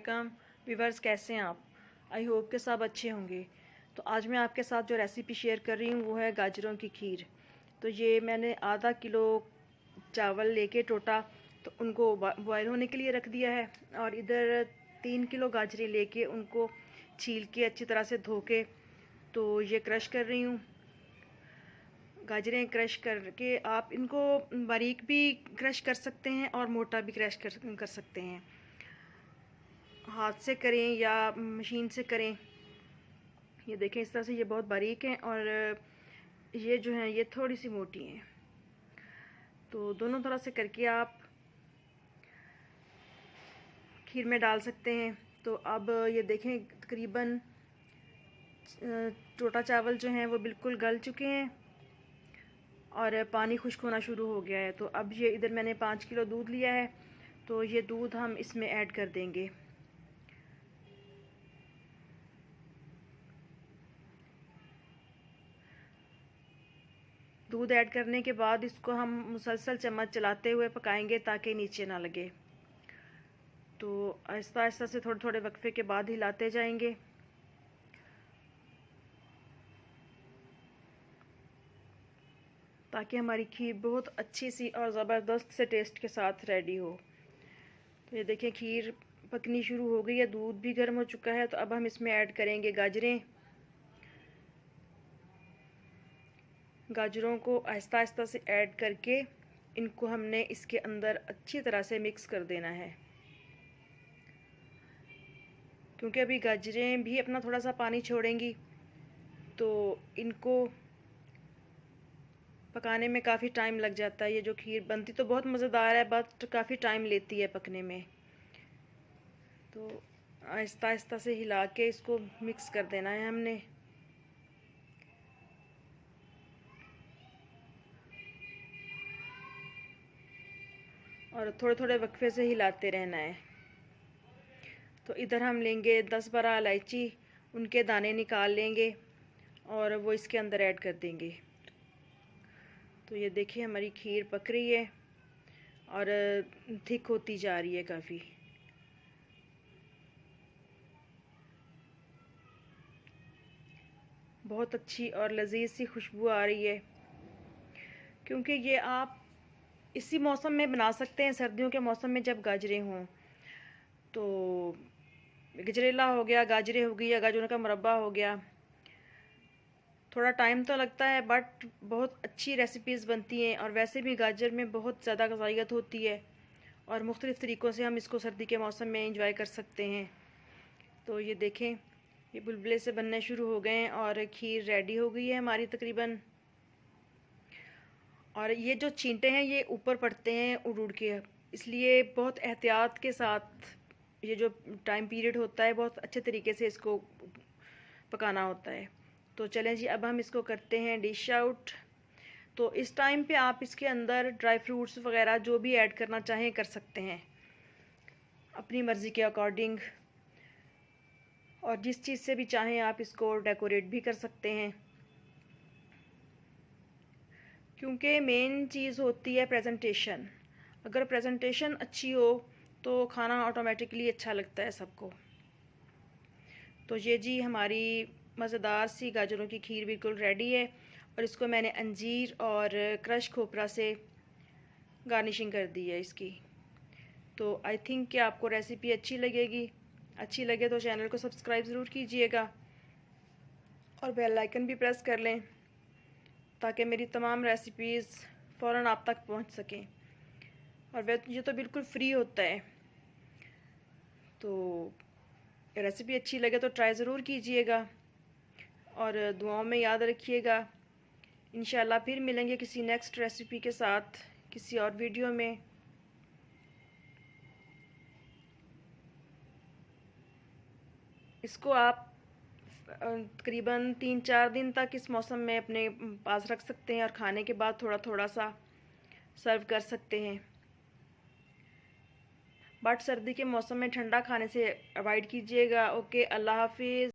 वालेकुम व्यूवर्स, कैसे हैं आप? आई होप के सब अच्छे होंगे। तो आज मैं आपके साथ जो रेसिपी शेयर कर रही हूँ वो है गाजरों की खीर। तो ये मैंने आधा किलो चावल लेके टोटा तो उनको बॉयल होने के लिए रख दिया है, और इधर 3 किलो गाजरें लेके उनको छील के अच्छी तरह से धो के तो ये क्रश कर रही हूँ। गाजरें क्रश करके आप इनको बारीक भी क्रश कर सकते हैं और मोटा भी क्रश कर सकते हैं, हाथ से करें या मशीन से करें। ये देखें, इस तरह से ये बहुत बारीक हैं और ये जो हैं ये थोड़ी सी मोटी हैं। तो दोनों तरह से करके आप खीर में डाल सकते हैं। तो अब ये देखें, तकरीबन टोटा चावल जो हैं वो बिल्कुल गल चुके हैं और पानी खुश्क होना शुरू हो गया है। तो अब ये इधर मैंने 5 किलो दूध लिया है, तो ये दूध हम इसमें ऐड कर देंगे। दूध ऐड करने के बाद इसको हम मुसलसल चम्मच चलाते हुए पकाएंगे ताकि नीचे ना लगे। तो आहिस्ता आहिस्ता से थोड़े थोड़े वक्फे के बाद हिलाते जाएंगे। ताकि हमारी खीर बहुत अच्छी सी और ज़बरदस्त से टेस्ट के साथ रेडी हो। तो ये देखें, खीर पकनी शुरू हो गई है, दूध भी गर्म हो चुका है। तो अब हम इसमें ऐड करेंगे गाजरें। गाजरों को आहिस्ता आहिस्ता से ऐड करके इनको हमने इसके अंदर अच्छी तरह से मिक्स कर देना है, क्योंकि अभी गाजरें भी अपना थोड़ा सा पानी छोड़ेंगी। तो इनको पकाने में काफ़ी टाइम लग जाता है। ये जो खीर बनती तो बहुत मज़ेदार है, बट काफ़ी टाइम लेती है पकने में। तो आहिस्ता आहिस्ता से हिला के इसको मिक्स कर देना है हमने। और थोड़े थोड़े वक्फे से हिलाते रहना है। तो इधर हम लेंगे 10-12 इलायची, उनके दाने निकाल लेंगे और वो इसके अंदर ऐड कर देंगे। तो ये देखिए, हमारी खीर पक रही है और थिक होती जा रही है काफ़ी। बहुत अच्छी और लजीज सी खुशबू आ रही है, क्योंकि ये आप इसी मौसम में बना सकते हैं, सर्दियों के मौसम में जब गाजरें हों। तो गजरेला हो गया, गाजरें हो गई, या गाजरों का मुरब्बा हो गया। थोड़ा टाइम तो लगता है बट बहुत अच्छी रेसिपीज़ बनती हैं, और वैसे भी गाजर में बहुत ज़्यादा ग़ज़ाइयत होती है और मुख्तलिफ़ तरीक़ों से हम इसको सर्दी के मौसम में इंजॉय कर सकते हैं। तो ये देखें, ये बुलबुले से बनने शुरू हो गए हैं और खीर रेडी हो गई है हमारी तकरीबन। और ये जो छींटे हैं ये ऊपर पड़ते हैं उड़ उड़ के, इसलिए बहुत एहतियात के साथ ये जो टाइम पीरियड होता है बहुत अच्छे तरीके से इसको पकाना होता है। तो चलें जी, अब हम इसको करते हैं डिश आउट। तो इस टाइम पे आप इसके अंदर ड्राई फ्रूट्स वगैरह जो भी ऐड करना चाहें कर सकते हैं अपनी मर्ज़ी के अकॉर्डिंग, और जिस चीज़ से भी चाहें आप इसको डेकोरेट भी कर सकते हैं, क्योंकि मेन चीज़ होती है प्रेजेंटेशन। अगर प्रेजेंटेशन अच्छी हो तो खाना ऑटोमेटिकली अच्छा लगता है सबको। तो ये जी हमारी मज़ेदार सी गाजरों की खीर बिल्कुल रेडी है, और इसको मैंने अंजीर और क्रश खोपरा से गार्निशिंग कर दी है इसकी। तो आई थिंक कि आपको रेसिपी अच्छी लगेगी। अच्छी लगे तो चैनल को सब्सक्राइब ज़रूर कीजिएगा और बेल आइकन भी प्रेस कर लें ताकि मेरी तमाम रेसिपीज़ फ़ौरन आप तक पहुंच सकें। और ये तो बिल्कुल फ्री होता है। तो रेसिपी अच्छी लगे तो ट्राई ज़रूर कीजिएगा और दुआओं में याद रखिएगा। इंशाल्लाह फिर मिलेंगे किसी नेक्स्ट रेसिपी के साथ किसी और वीडियो में। इसको आप तकरीबन 3-4 दिन तक इस मौसम में अपने पास रख सकते हैं और खाने के बाद थोड़ा थोड़ा सा सर्व कर सकते हैं। बट सर्दी के मौसम में ठंडा खाने से अवॉइड कीजिएगा। ओके, अल्लाह हाफिज़।